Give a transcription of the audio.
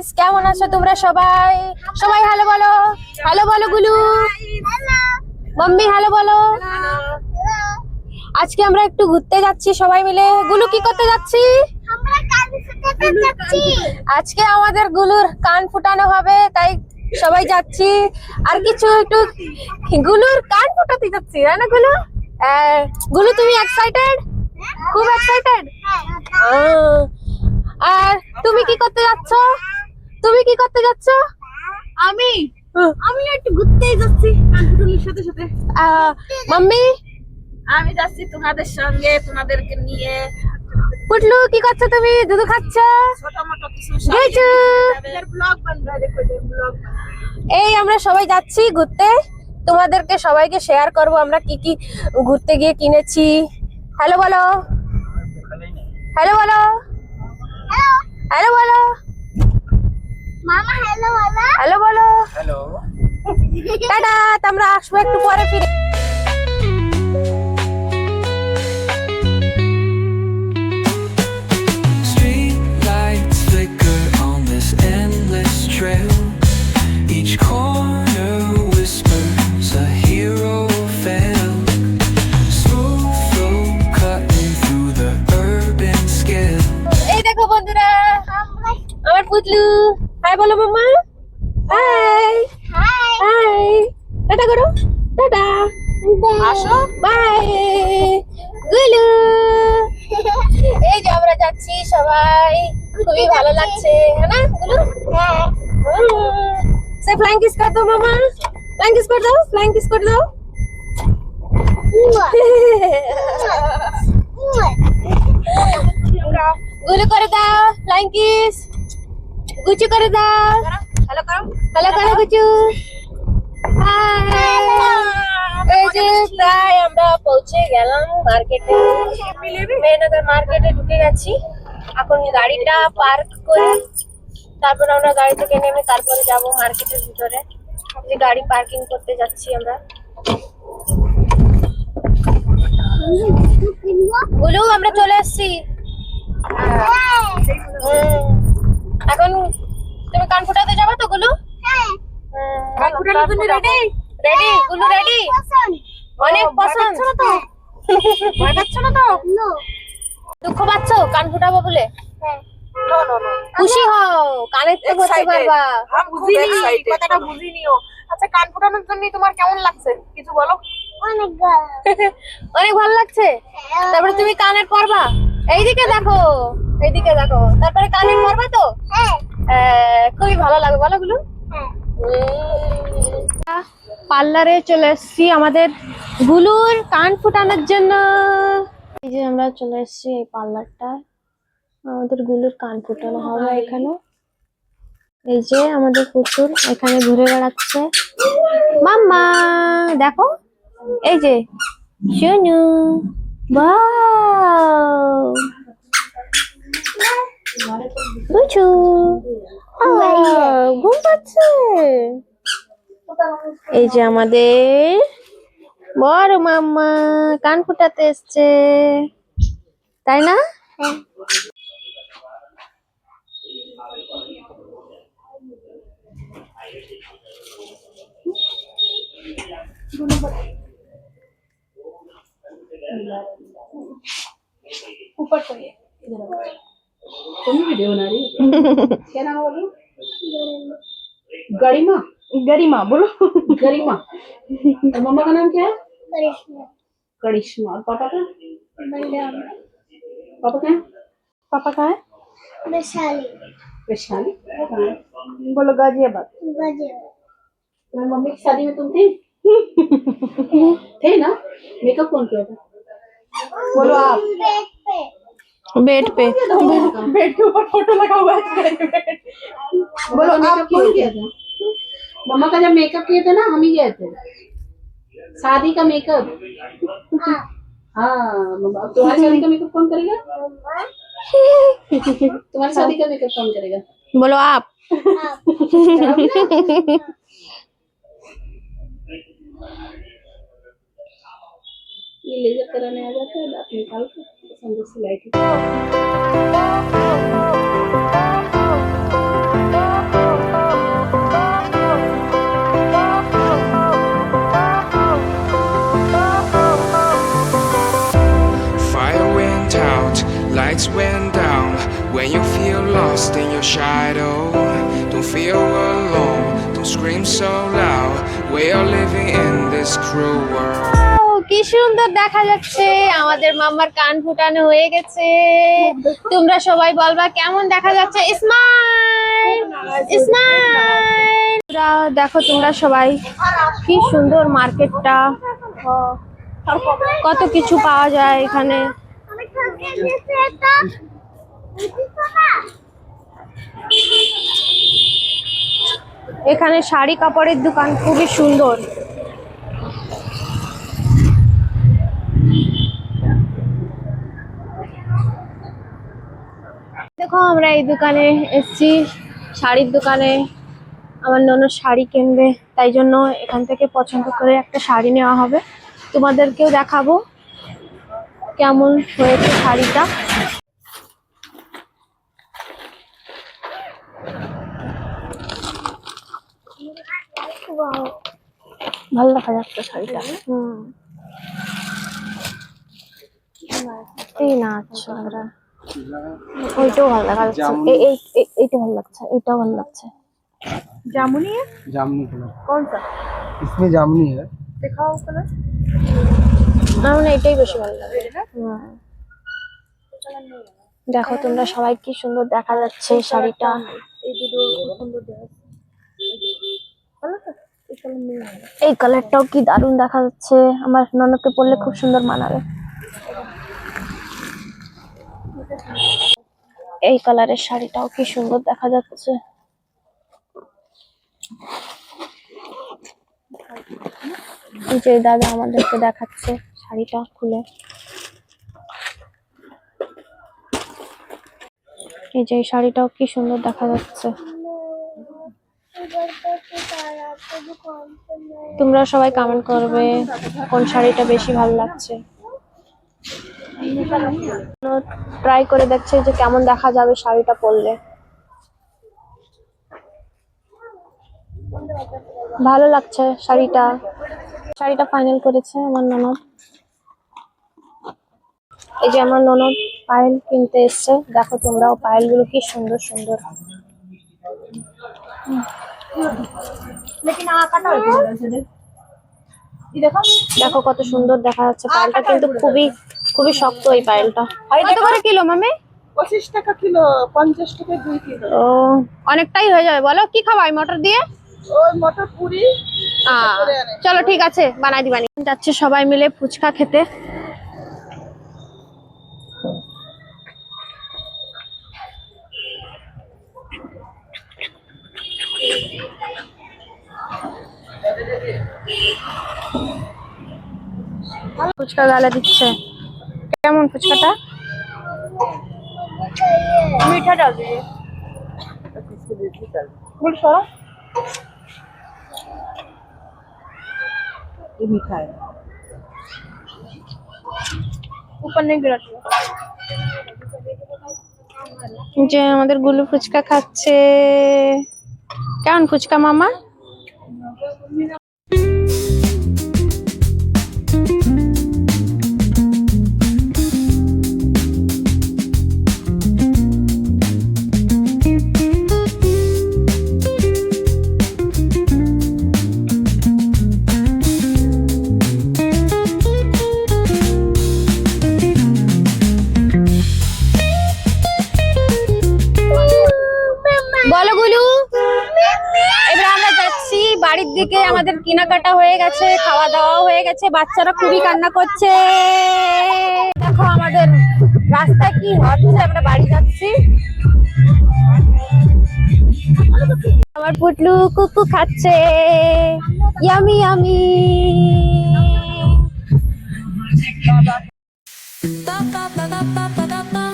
Guys, কেমন আছো তোমরা সবাই? সবাই হ্যালো বলো, হ্যালো বলো গুলু। মাম্মি হ্যালো বলো। আজকে আমরা একটু ঘুরতে যাচ্ছি সবাই মিলে। গুলু কি করতে যাচ্ছি? আমরা কান ফুটাতে যাচ্ছি। আজকে আমাদের গুলুর কান ফুটানো হবে, তাই সবাই যাচ্ছি। আর কিছু একটু গুলুর কান ফুটাতে যাচ্ছি, তাই না গুলু? গুলু তুমি এক্সাইটেড? খুব এক্সাইটেড। আর তুমি কি করতে যাচ্ছ? তুমি কি করতে যাচ্ছ? আমি একটু ঘুরতেই যাচ্ছি কান ফুটানোর সাথে সাথে। মাম্মি আমি যাচ্ছি তোমাদের সঙ্গে, তোমাদেরকে নিয়ে। পুটলু কি করছো তুমি? দুধু খাচ্ছ? ছোট মোটো কিছু গেছো? ব্লগ বানাবে, দেখো ব্লগ। এই আমরা সবাই যাচ্ছি ঘুরতে, তোমাদেরকে সবাইকে শেয়ার করব আমরা কি কি ঘুরতে গিয়ে কিনেছি। হ্যালো বলো, হ্যালো বলো, হ্যালো বলো, মামা হ্যালো বলো। হ্যালো বলো। হ্যালো। টাটা, আমরা আসবো একটু পরে ফিরে। Street lights flicker on this endless trail. Each corner whispers a hero fell. Smooth flow cutting through the urban scale. এই দেখো বন্ধুরা, আমার পুতলু। হাই বলো মাম্মা। হাই হাই, টাটা করো, টাটা, আসো। বাই গুলু। এই যে আমরা যাচ্ছি সবাই, খুবই ভালো লাগছে, হ্যাঁ না গুলু? সে ফ্লাইং কিস কর দাও মামা, ফ্লাইং কিস কর দাও, ফ্লাইং কিস কর দাও। গুলু করে দাও ফ্লাইং কিস, গুচু করে দাও, হ্যালো করো। হ্যালো করো গুচু। হাই, এই যে প্রায় আমরা পৌঁছে গেলাম মার্কেটে, মেহেরনগর মার্কেটে ঢুকে গেছি। এখন গাড়িটা পার্ক করে তারপর আমরা গাড়ি থেকে নেমে তারপরে যাব মার্কেটের ভিতরে। যে গাড়ি পার্কিং করতে যাচ্ছি আমরা। বলু আমরা চলে এসেছি। এখন তুমি কান ফুটাতে যাবে তো গুলু? কান ফুটানোর জন্য রেডি? রেডি গুলু, রেডি? অনেক পছন্দ তো। ভয় পাচ্ছ না তো? দুঃখ পাচ্ছ কান ফুটাবো বলে? খুশি হও, কানের তো করতে পারবা। বুঝিনি, কথাটা বুঝিনিও। আচ্ছা, কান ফুটানোর জন্য তোমার কেমন লাগছে কিছু বলো। অনেক অনেক ভালো লাগছে। তারপরে তুমি কানের পরবা, এইদিকে দেখো, এইদিকে দেখো, তারপরে কানের পরবা তো? খুবই ভালো লাগবে, বলো গুলু? পার্লারে চলে এসেছি আমাদের গুলুর কান ফুটানোর জন্য। এই যে আমরা চলে এসেছি এই পার্লারটা, আমাদের গুলুর কান ফুটানো হবে এখানে। এই যে আমাদের পুতুল এখানে ঘুরে বেড়াচ্ছে। মাম্মা দেখো, এই যে শুনু, ওয়াও বুঝু, ঘুম পাচ্ছে। এই যে আমাদের বড় মাম্মা কান ফুটাতে এসছে, তাই না? ऊपर करिए, इधर आओ। कौन वीडियो बना रही है? क्या नाम बोलो? गरिमा। गरिमा बोलो। गरिमा। और मम्मा का नाम क्या है? करिश्मा। करिश्मा। और पापा का? बलराम। पापा का है? पापा का है? वैशाली। वैशाली कहाँ है? बोलो गाजियाबाद। गाजियाबाद। तुम्हारी मम्मी की शादी में तुम थी? थे ना? मेकअप कौन किया था? बोलो आप। बेड पे बेड के ऊपर फोटो लगा हुआ है। बोलो आप कौन किया था? मम्मा का जब मेकअप किए थे ना, हम ही गए थे शादी का मेकअप। हाँ मम्मा। तुम्हारी शादी का मेकअप कौन करेगा? तुम्हारी शादी का मेकअप कौन करेगा? बोलो आप। ये लेजर कराने आ जाता है, दांत निकाल कर अंदर से light lost in your shadow. Don't feel alone, don't scream so loud. We are living in this cruel world. কি সুন্দর দেখা যাচ্ছে, আমাদের মাম্মার কান ফুটানো হয়ে গেছে। তোমরা সবাই বলবা কেমন দেখা যাচ্ছে। Smile smile. দেখো তোমরা সবাই কি সুন্দর মার্কেটটা, কত কিছু পাওয়া যায় এখানে। এখানে শাড়ি কাপড়ের দোকান খুবই সুন্দর। দেখো আমরা এই দোকানে এসেছি, শাড়ির দোকানে। আমার ননদ শাড়ি কিনবে, তাই জন্য এখান থেকে পছন্দ করে একটা শাড়ি নেওয়া হবে। তোমাদেরকেও দেখাবো কেমন হয়েছে শাড়িটা। ভালো দেখা যাচ্ছে শাড়িটা। এই না আচ্ছা, ওইটাও ভালো দেখা যাচ্ছে। এইটা ভালো লাগছে, এইটাও ভালো লাগছে। जामुनी है। जामुनी कलर, कौन सा इसमें जामुनी है। दिखाओ कलर। আমার এটাই বেশি ভালো লাগে। দেখো তোমরা সবাই কি সুন্দর দেখা যাচ্ছে শাড়িটা। এই দুটো সুন্দর দেখাচ্ছে। ভালো তো? এই কালার নেই। এই কালারটাও কি দারুণ দেখা যাচ্ছে, আমার ননদকে পরলে খুব সুন্দর মানাবে। এই কালারের শাড়িটাও কি সুন্দর দেখা যাচ্ছে। এই যে দাদা আমাদেরকে দেখাচ্ছে শাড়িটা খুলে। এই যে এই শাড়িটাও কি সুন্দর দেখা যাচ্ছে। তোমরা সবাই কমেন্ট করবে কোন শাড়িটা বেশি ভালো লাগছে। ট্রাই করে দেখছে যে কেমন দেখা যাবে শাড়িটা পরলে। ভালো লাগছে শাড়িটা। শাড়িটা ফাইনাল করেছে আমার ননদ। এই যে আমার ননদ পায়েল কিনতে এসছে। দেখো তোমরাও পায়েল গুলো কি সুন্দর সুন্দর। দেখো কত সুন্দর দেখা যাচ্ছে পায়েলটা, কিন্তু খুবই খুবই শক্ত এই পায়েলটা। কত করে কিলো মামি? 25 টাকা কিলো, 50 টাকা 2 কিলো। ও অনেকটাই হয়ে যাবে। বলো কি খাবাই মটর দিয়ে? ওই মটর পুরি। চলো ঠিক আছে, বানাই দিবানি। যাচ্ছে সবাই মিলে ফুচকা খেতে। ফুচকা গালা দিচ্ছে। কেমন ফুচকাটা? मीठा डाल दीजिए। बोल सो। ये मीठा है, ऊपर नहीं गिरा। যে আমাদের গুলু ফুচকা খাচ্ছে। কেমন ফুচকা মামা? বলো গুলু। এবার আমরা যাচ্ছি বাড়ির দিকে। আমাদের কেনাকাটা হয়ে গেছে, খাওয়া দাওয়া হয়ে গেছে। বাচ্চারা খুবই কান্না করছে। দেখো আমাদের রাস্তায় কি হচ্ছে, আমরা বাড়ি যাচ্ছি। আমার পুটলু কুকু খাচ্ছে। Yummy yummy. Ba ba ba ba ba ba ba ba